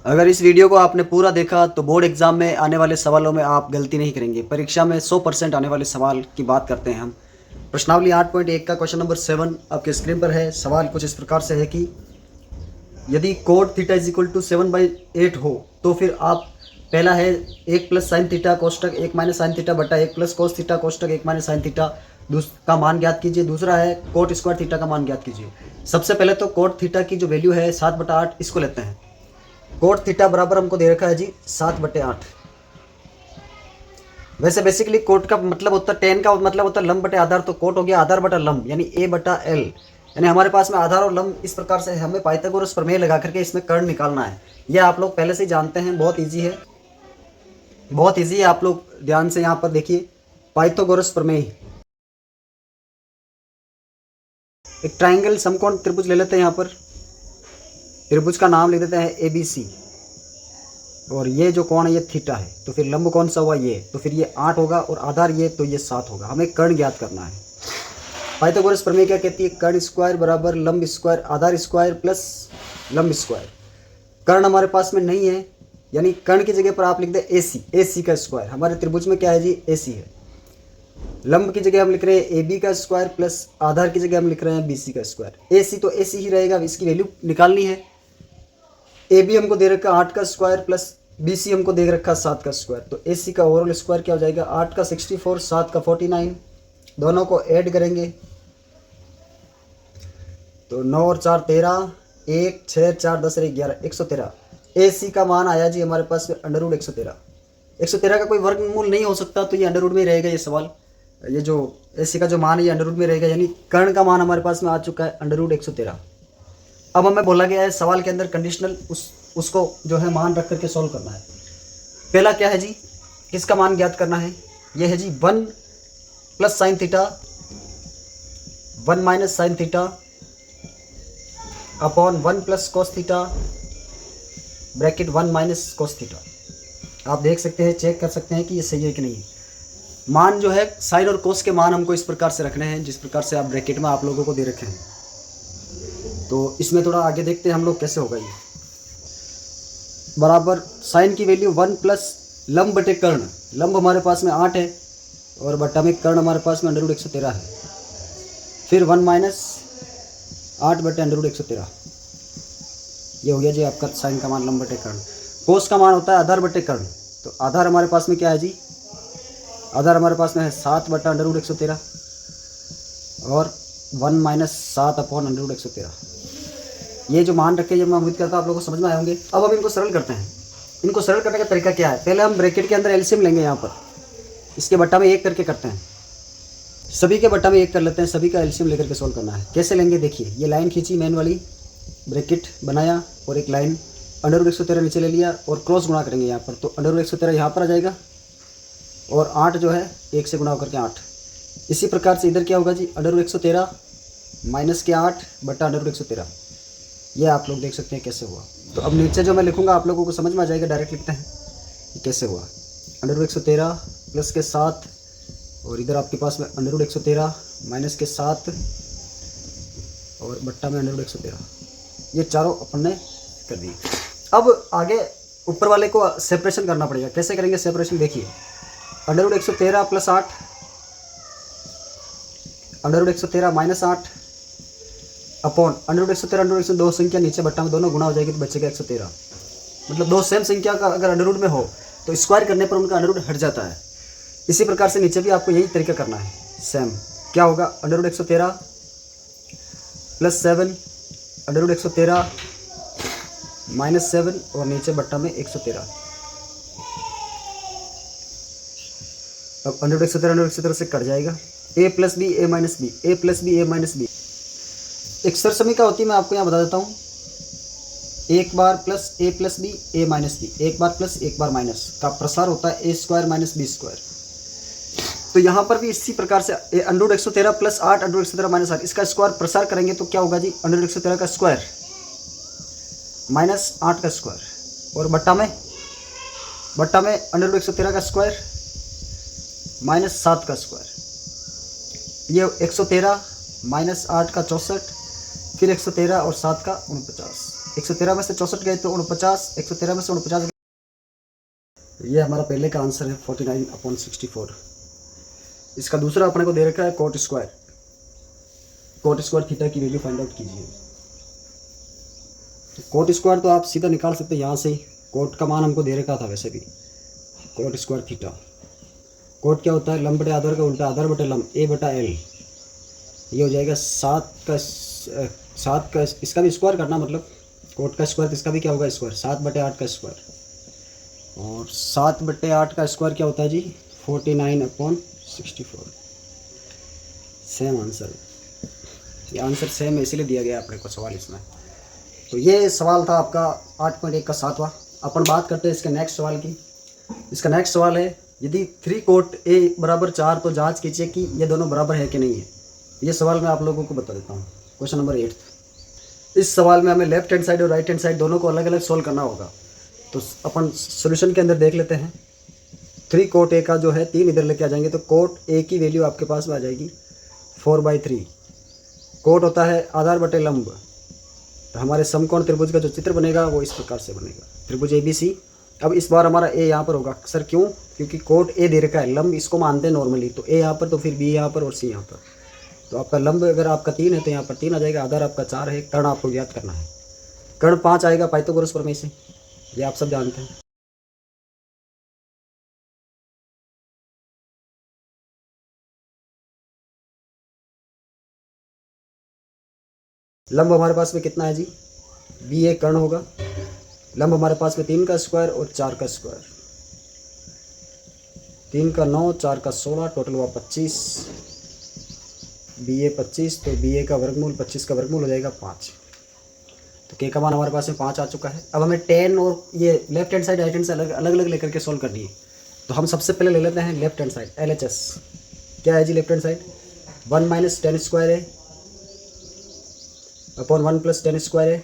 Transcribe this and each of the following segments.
अगर इस वीडियो को आपने पूरा देखा तो बोर्ड एग्जाम में आने वाले सवालों में आप गलती नहीं करेंगे। परीक्षा में 100% आने वाले सवाल की बात करते हैं हम। प्रश्नावली 8.1 का क्वेश्चन नंबर 7 आपके स्क्रीन पर है। सवाल कुछ इस प्रकार से है कि यदि cot theta is equal to 7/8 हो तो फिर आप पहला है 1 प्लस साइन थीटा कोष्टक 1 माइनस साइन थीटा बटा 1 प्लस कोस थीटा कोष्टक 1 माइनस साइन थीटा का मान ज्ञात कीजिए। दूसरा है कोट स्क्वायर थीटा का मान ज्ञात कीजिए। सबसे पहले तो कोट थीटा की जो वैल्यू है 7/8 इसको लेते हैं। कोट थीटा बराबर हमको दे रखा है जी 7/8। वैसे बेसिकली कोट का मतलब होता है, टेन का मतलब होता है लंब बटे आधार, तो कोट हो गया आधार बटा लंब यानी a बटा l। यानी हमारे पास में आधार और लंब इस प्रकार से हमें पाइथागोरस प्रमेय लगा करके इसमें कर्ण निकालना है। यह आप लोग पहले से ही जानते हैं, बहुत ईजी है, बहुत ईजी है। आप लोग ध्यान से यहाँ पर देखिए पाइथागोरस प्रमेय। एक ट्राइंगल समकोण त्रिभुज ले लेते हैं। यहाँ पर त्रिभुज का नाम लिख देते हैं ABC और ये जो कोण है ये थीटा है, तो फिर लंब कौन सा हुआ ये, तो फिर ये 8 होगा और आधार ये, तो ये 7 होगा। हमें कर्ण ज्ञात करना है। पाइथागोरस प्रमेय क्या कहती है, कर्ण स्क्वायर बराबर लंब स्क्वायर आधार स्क्वायर प्लस लंब स्क्वायर। कर्ण हमारे पास में नहीं है, यानी कर्ण की जगह पर आप लिख दे AC का स्क्वायर। हमारे त्रिभुज में क्या है जी AC है। लंब की जगह हम लिख रहे हैं AB का स्क्वायर प्लस आधार की जगह हम लिख रहे हैं BC का स्क्वायर। AC तो AC ही रहेगा, इसकी वैल्यू निकालनी है। AB हमको दे रखा 8 का स्क्वायर प्लस BC हमको दे रखा 7 का स्क्वायर, तो AC का ओवरऑल स्क्वायर क्या हो जाएगा 8 का 64 7 का 49। दोनों को ऐड करेंगे तो 9 और 4 13, 1 6 4 10 11 113। AC का मान आया जी हमारे पास में अंडर रूट 113। 113 का कोई वर्गमूल नहीं हो सकता, तो ये अंडर रूट में रहेगा। ये सवाल, ये जो AC का जो मान है ये अंडर रूट में रहेगा, यानी कर्ण का मान हमारे पास में आ चुका है अंडर रूट 113। अब हमें बोला गया है सवाल के अंदर कंडीशनल उसको जो है मान रख करके सॉल्व करना है। पहला क्या है जी, किसका मान ज्ञात करना है, यह है जी 1 plus sine theta 1 minus sine theta upon 1 plus cos theta bracket 1 minus cos theta. आप देख सकते हैं, चेक कर सकते हैं कि ये सही है कि नहीं। मान जो है साइन और कोस के मान हमको इस प्रकार से रखने हैं जिस प्रकार से आप ब्रैकेट में आप लोगों को दे रखे हैं। तो इसमें थोड़ा आगे देखते हैं हम लोग कैसे होगा ये। बराबर साइन की वैल्यू 1 प्लस लंब बटे कर्ण। लंब हमारे पास में 8 है और बटा में कर्ण हमारे पास में अंडर रूट 113 है। फिर 1 माइनस 8 बटे अंडर रूट 113। ये हो गया जी आपका साइन का मान लंब बटे कर्ण। कोस का मान होता है आधार बटे कर्ण, तो आधार हमारे पास में क्या है जी, आधार हमारे पास में है 7 बटा अंडर रूट 113 और 1 माइनस 7 अपॉन अंडर रूट 113। ये जो मान रखे ये मैं उम्मीद करता हूँ आप लोगों को समझ में आए होंगे। अब हम इनको सरल करते हैं। इनको सरल करने का तरीका क्या है, पहले हम ब्रैकेट के अंदर एलसीएम लेंगे। यहाँ पर इसके बट्टा में 1 करके करते हैं, सभी के बट्टा में 1 कर लेते हैं, सभी का एलसीएम लेकर के सोल्व करना है। कैसे लेंगे देखिए, ये लाइन खींची मेन वाली, ब्रैकेट बनाया और एक लाइन अंडर रूट 113 नीचे ले लिया और क्रॉस गुणा करेंगे यहाँ पर, तो अंडर रूट 113 यहाँ पर आ जाएगा और 8 जो है 1 से गुणा करके 8। इसी प्रकार से इधर क्या होगा जी, अंडर रूट 113 माइनस के 8 बटा अंडर रूट 113। ये आप लोग देख सकते हैं कैसे हुआ। तो अब नीचे जो मैं लिखूंगा आप लोगों को समझ में आ जाएगा, डायरेक्ट लिखते हैं ये कैसे हुआ। अंडर रूट 113 प्लस के 7 और इधर आपके पास में अंडर रूट 113 माइनस के 7 और बट्टा में अंडर रूट 113। ये चारों अपन ने कर दिए। अब आगे ऊपर वाले को सेपरेशन करना पड़ेगा। कैसे करेंगे सेपरेशन देखिए, under root 113 plus 8 under root 113 minus 8 upon under root 113 under root 102 संख्या नीचे बट्टा में दोनों गुणा हो जाएगी तो बचेगा 113। मतलब दो सेम संख्या का अगर अंडर रूट में हो तो स्क्वायर करने पर उनका अंडर रूट हट जाता है। इसी प्रकार से नीचे भी आपको यही तरीका करना है सेम। क्या होगा, under root 113 plus 7 under root 113 minus 7 और नीचे बट्टा में 113। अब अंडर रूट 113 से कट जाएगा, a plus B A minus B, A plus B A minus B. एक सरसमीका होती है, मैं आपको यहाँ बता देता हूँ, एक बार plus A plus B A minus B, एक बार प्लस एक बार माइनस का प्रसार होता है a square minus B square. तो यहाँ पर भी इसी प्रकार से under root 113 plus 8 under root 113 minus 8 इसका स्क्वायर प्रसार करेंगे तो क्या होगा जी, अंडर रूट 113 का स्क्वायर माइनस 8 का स्क्वायर और बट्टा में अंडर रूट 113 का स्क्वायर माइनस 7 का स्क्वायर। ये 113 माइनस 8 का 64, फिर 113 और 7 का 49। 113 में से 64 गए तो 49, 113 में से 49। ये हमारा पहले का आंसर है 49/64। इसका दूसरा अपने को दे रखा है coat square. Coat square theta की वैल्यू फाइंड आउट कीजिए। तो कोट स्क्वायर तो आप सीधा निकाल सकते हैं यहाँ से ही। कोट का मान हमको दे रखा था वैसे भी, कोट स्क्वायर थीटा। कोट क्या होता है? लंब बटे आधार का उल्टा, आधार बटे लंब, ए बटा एल। ये हो जाएगा 7 का इसका भी स्क्वायर करना, मतलब कोट का स्क्वायर, तो इसका भी क्या होगा स्क्वायर, 7/8 का स्क्वायर। और 7/8 का स्क्वायर क्या होता है जी? 49/64। Same answer. ये आंसर सेम है, इसीलिए दिया गया अपने को सवाल इसमें। तो ये सवाल था आपका 8.1 का 7वां। अपन बात करते हैं इसके नेक्स्ट सवाल की। इसका नेक्स्ट सवाल है, यदि 3 कोट ए बराबर 4 तो जांच कीजिए कि ये दोनों बराबर है कि नहीं है। ये सवाल मैं आप लोगों को बता देता हूँ। Question number 8। इस सवाल में हमें लेफ्ट हैंड साइड और राइट हैंड साइड दोनों को अलग अलग सोल्व करना होगा। तो अपन सॉल्यूशन के अंदर देख लेते हैं। 3 कोट ए का जो है 3 इधर लेके आ जाएंगे तो कोट ए की वैल्यू आपके पास में आ जाएगी 4/3। कोट होता है आधार बटे लंब। तो हमारे समकोण त्रिभुज का जो चित्र बनेगा वो इस प्रकार से बनेगा, त्रिभुज ABC। अब इस बार हमारा ए यहाँ पर होगा। सर क्यों? क्योंकि कोट ए दे रखा है, लंब इसको मानते हैं नॉर्मली, तो ए यहाँ पर, तो फिर बी यहाँ पर और सी यहाँ पर। तो आपका लंब अगर आपका 3 है तो यहाँ पर 3 आ जाएगा, आधार आपका 4 है, कर्ण आपको ज्ञात करना है। कर्ण 5 आएगा पाइथागोरस प्रमेय से, ये आप सब जानते हैं। लंब हमारे पास में कितना है जी? बी ए कर्ण होगा। लंब हमारे पास में 3 का स्क्वायर और 4 का स्क्वायर। 3 का 9, 4 का 16, टोटल हुआ 25। बी ए 25, तो बी ए का वर्गमूल 25 का वर्गमूल हो जाएगा 5। तो के का मान हमारे पास में 5 आ चुका है। अब हमें 10 और ये left hand side right hand side अलग अलग लेकर के सॉल्व करनी है। तो हम सबसे पहले ले लेते हैं लेफ्ट हैंड साइड, LHS। क्या है जी लेफ्ट हैंड साइड? 1 - 10 स्क्वायर है अपॉन 1 + 10 स्क्वायर है।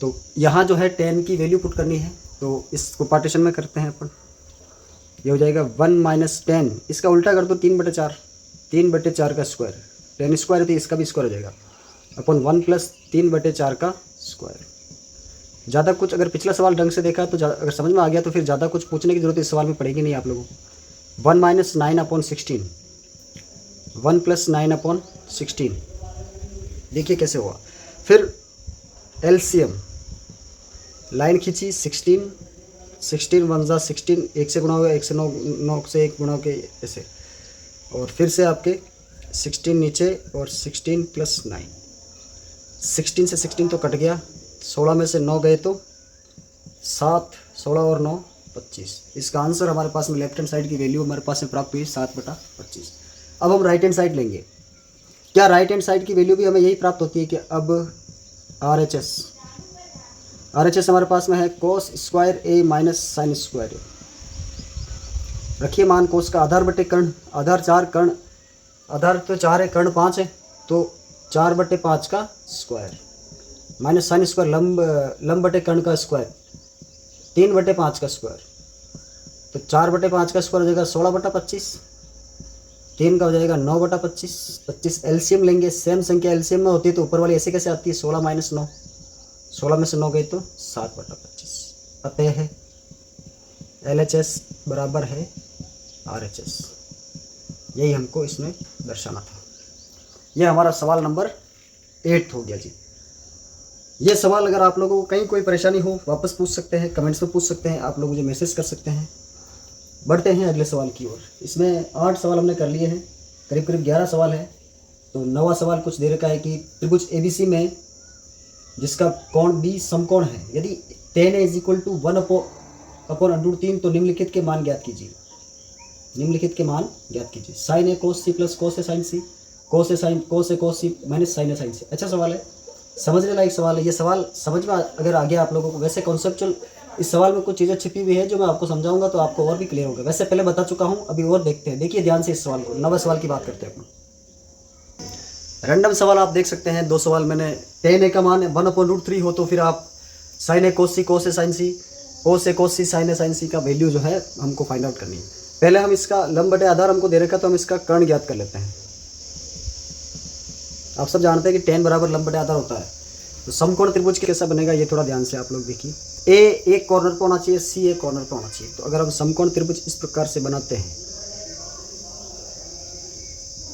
तो यहाँ जो है 10 की वैल्यू पुट करनी है, तो इसको पार्टीशन में करते हैं अपन। ये हो जाएगा 1 - 10, इसका उल्टा कर दो 3/4, 3/4 का स्क्वायर। 10 स्क्वायर है तो इसका भी स्क्वायर हो जाएगा अपॉन 1 + 3/4 का स्क्वायर। ज़्यादा कुछ अगर पिछला सवाल ढंग से देखा तो अगर समझ में आ गया तो फिर ज़्यादा कुछ पूछने की जरूरत इस सवाल में पड़ेगी नहीं आप लोगों को। 1 - 9/16, 1 + 9/16। देखिए कैसे हुआ। फिर LCM लाइन खींची 16, 16 1 × 16, 1 से गुणा होगा, 1 से 9, 9 से 1 गुणा के ऐसे। और फिर से आपके 16 नीचे और 16 + 9, 16 से 16 तो कट गया, 16 में से 9 गए तो 7, 16 और 9 25। इसका आंसर हमारे पास में लेफ्ट हैंड साइड की वैल्यू हमारे पास में प्राप्त हुई 7/25। अब हम राइट हैंड साइड लेंगे। क्या राइट हैंड साइड की वैल्यू भी हमें यही प्राप्त होती है कि अब RHS हमारे पास में है cos square A - sin square A। रखिए मान कोस का, आधार बटे कर्ण, आधार 4, कर्ण आधार तो 4 है, कर्ण 5 है, तो 4/5 का स्क्वायर माइनस साइन स्क्वायर, लंब बटे कर्ण का स्क्वायर 3/5 का स्क्वायर। तो 4/5 का स्क्वायर हो जाएगा 16/25, 3 का हो जाएगा 9/25। 25 एलसीएम लेंगे, सेम संख्या एलसीएम में होती है तो ऊपर वाली ऐसे कैसे आती है? 16 - 9, 16 में से 9 गई तो 7/25। अतः है LHS बराबर है RHS। यही हमको इसमें दर्शाना था। यह हमारा सवाल नंबर 8 हो गया जी। ये सवाल अगर आप लोगों को कहीं कोई परेशानी हो वापस पूछ सकते हैं, कमेंट्स में पूछ सकते हैं, आप लोग मुझे मैसेज कर सकते हैं। बढ़ते हैं अगले सवाल की ओर। इसमें 8 सवाल हमने कर लिए हैं, करीब करीब 11 सवाल है। तो 9वां सवाल कुछ दे रखा है कि त्रिभुज ABC में जिसका कोण B समकोण है, यदि tan A = 1/√3 तो निम्नलिखित के मान ज्ञात कीजिए। निम्नलिखित के मान ज्ञात कीजिए। sin A cos C + cos A sin C, cos A cos C - sin A sin C। अच्छा सवाल है, समझने लायक सवाल है। ये सवाल समझ में अगर आ गया आप लोगों को, वैसे कॉन्सेप्चुअल इस सवाल में कुछ चीज़ें छिपी हुई है जो मैं आपको समझाऊंगा तो आपको और भी क्लियर होगा। वैसे पहले बता चुका हूँ, अभी और देखते हैं। देखिए ध्यान से इस सवाल को। 9वें सवाल की बात करते हैं अपन। रैंडम सवाल आप देख सकते हैं, 2 सवाल मैंने। tan A का मान 1/√3 हो तो फिर आप sin A cos C cos A sin C, cos A cos C sin A sin C का वैल्यू जो है हमको फाइंड आउट करनी है। पहले हम इसका लंब बटे आधार हमको दे रखा तो हम इसका कर्ण ज्ञात कर लेते हैं। आप सब जानते हैं कि tan बराबर लंब बटे आधार होता है। तो समकोण त्रिभुज कैसा बनेगा ये थोड़ा ध्यान से आप लोग देखिए। ए एक कॉर्नर पे होना चाहिए, सी एक कॉर्नर पे होना चाहिए। तो अगर हम समकोण त्रिभुज इस प्रकार से बनाते हैं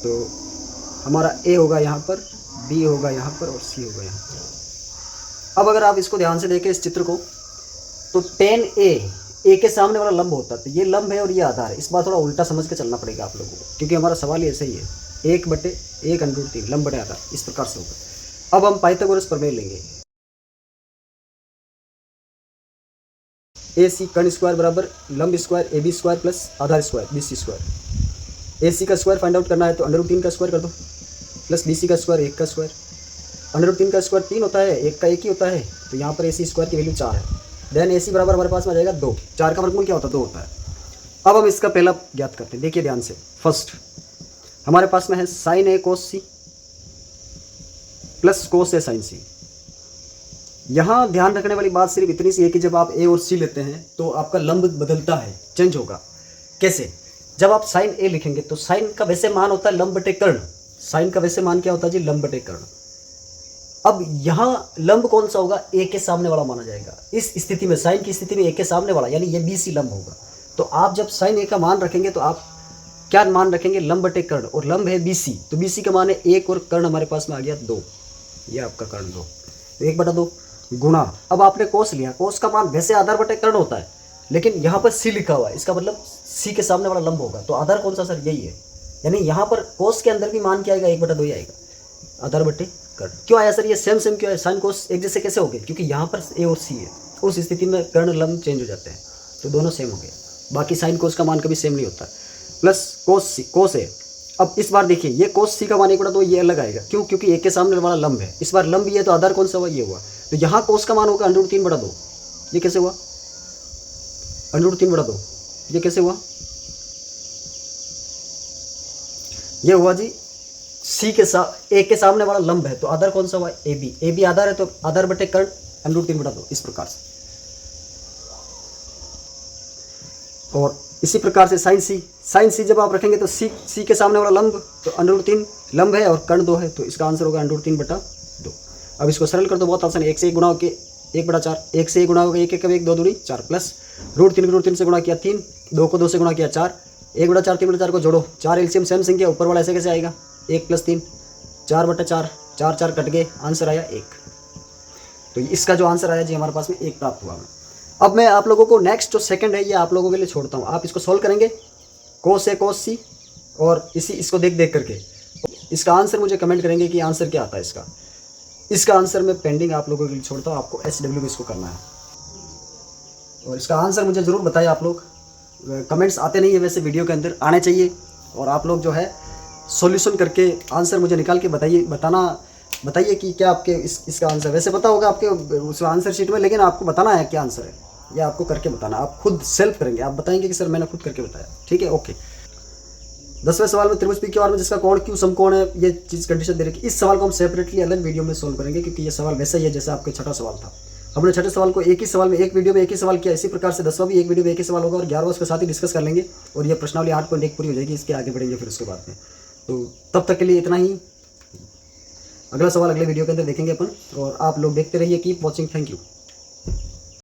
तो हमारा ए होगा यहाँ पर, बी होगा यहाँ पर और सी होगा यहाँ पर। अब अगर आप इसको ध्यान से देखें इस चित्र को, तो टेन ए के सामने वाला लंब होता है, तो ये लंब है और ये आधार है। इस बार थोड़ा उल्टा समझ के चलना पड़ेगा आप लोगों को, क्योंकि हमारा सवाल ही ऐसे ही है, 1/1 √3 लंब बटे आधार, इस प्रकार से होगा। अब हम पाइथागोरस प्रमेय लेंगे। ए सी कर्ण स्क्वायर बराबर लंब square A B square plus आधार square B C square. A C का स्क्वायर फाइंड आउट करना है तो √3 का स्क्वायर कर दो प्लस बी सी का स्क्वायर 1 का स्क्वायर। √3 का स्क्वायर 3 होता है, 1 का 1 ही होता है, तो यहाँ पर ए सी स्क्वायर की वैल्यू 4 है। देन ए सी बराबर हमारे पास में आ जाएगा 2। 4 का वर्गमूल क्या होता है? 2 होता है। अब हम इसका पहला ज्ञात करते हैं, देखिए ध्यान से। फर्स्ट हमारे पास में है साइन ए कोस सी प्लस कोस ए साइन सी। यहाँ ध्यान रखने वाली बात सिर्फ इतनी सी है कि जब आप ए और सी लेते हैं तो आपका लंब बदलता है, चेंज होगा। कैसे? जब आप साइन ए लिखेंगे तो साइन का वैसे मान होता है लंब बटे कर्ण। साइन का वैसे मान क्या होता है जी? लंब बटे कर्ण। अब यहाँ लंब कौन सा होगा? ए के सामने वाला माना जाएगा। इस स्थिति में, साइन की स्थिति में ए के सामने वाला, यानी ये बी सी लंब होगा। तो आप जब साइन ए का मान रखेंगे तो आप क्या मान रखेंगे? लंब बटे कर्ण, और लंब है बी सी, तो बी सी का मान है 1 और कर्ण हमारे पास में आ गया 2। ये आपका कर्ण 2, 1/2 गुणा। अब आपने कोस लिया, कोस का मान वैसे आधार बटे कर्ण होता है, लेकिन यहाँ पर सी लिखा हुआ है, इसका मतलब सी के सामने वाला लंब होगा। तो आधार कौन सा सर? यही है। यानी यहाँ पर कोस के अंदर भी मान क्या आएगा? 1/2 ही आएगा, आधार बटे कर्ण। क्यों आया सर ये सेम सेम क्यों है? साइन कोस एक जैसे कैसे हो गए? क्योंकि यहाँ पर ए और सी है, उस स्थिति में कर्ण लंब चेंज हो जाते हैं, तो दोनों सेम हो गए। बाकी साइन कोस का मान कभी सेम नहीं होता। प्लस कोस सी, कोस है। अब इस बार देखिए, ये कोस सी का मान 1/2, ये अलग आएगा। क्यों? क्योंकि एक के सामने वाला लंब है। इस बार लंब भी है तो आधार कौन सा हुआ? ये हुआ। तो यहाँ कोस का मान होगा √3/2। ये कैसे हुआ? √3/2 ये कैसे हुआ? ये हुआ जी सी के ए के सामने वाला लंब है, तो आधार कौन सा हुआ? A B. ए बी आधार है तो आधार बटे कर्ण √3/2, इस प्रकार से। और इसी प्रकार से साइन सी, साइन सी जब आप रखेंगे तो सी के सामने वाला लंब, तो √3 लंब है और कर्ण 2 है, तो इसका आंसर होगा √3/2। अब इसको सरल कर दो, बहुत आसान है। 1 से 1 गुणा होकर 1/4, 1 से 1 गुणा होगा 1 1 2 दूनी 4 प्लस √3 को √3 से गुणा किया 3, 2 को 2 से गुणा किया 4, 1/4 3/4 को जोड़ो, 4 एलसीएम सेम संख्या, ऊपर वाला ऐसे कैसे आएगा? 1 + 3 4/4, 4 4 कट गए, आंसर आया 1। तो इसका जो आंसर आया जी हमारे पास में 1 प्राप्त हुआ। अब मैं आप लोगों को नेक्स्ट जो सेकंड है ये आप लोगों के लिए छोड़ता हूँ, आप इसको सोल्व करेंगे कोस ए कोस सी, और इसको देख करके इसका आंसर मुझे कमेंट करेंगे कि आंसर क्या आता है इसका। इसका आंसर मैं पेंडिंग आप लोगों के लिए छोड़ता हूँ, आपको SW में इसको करना है, और इसका आंसर मुझे ज़रूर बताइए आप लोग। कमेंट्स आते नहीं है वैसे वीडियो के अंदर, आने चाहिए, और आप लोग जो है सॉल्यूशन करके आंसर मुझे निकाल के बताइए कि क्या आपके इसका आंसर, वैसे पता होगा आपके उस आंसर शीट में, लेकिन आपको बताना है क्या आंसर है, या आपको करके बताना। आप खुद सेल्फ करेंगे, आप बताएंगे कि सर मैंने खुद करके बताया। ठीक है, ओके। 10वें सवाल में त्रिभुज PQR में जिसका कोण Q समकोण है, ये चीज़ कंडीशन दे रखी है। इस सवाल को हम सेपरेटली अलग वीडियो में सोल्व करेंगे, क्योंकि ये सवाल वैसा ही है जैसा आपका छठा सवाल था। हमने छठे सवाल को एक ही सवाल में, एक वीडियो में एक ही सवाल किया, इसी प्रकार से 10वां भी एक वीडियो में एक ही सवाल होगा, और 11वां उसके साथ ही डिस्कस कर लेंगे, और ये प्रश्नावली 8.1 पूरी हो जाएगी। इसके आगे बढ़ेंगे फिर उसके बाद में। तो तब तक के लिए इतना ही। अगला सवाल अगले वीडियो के अंदर देखेंगे अपन, और आप लोग देखते रहिए। Keep watching, thank you.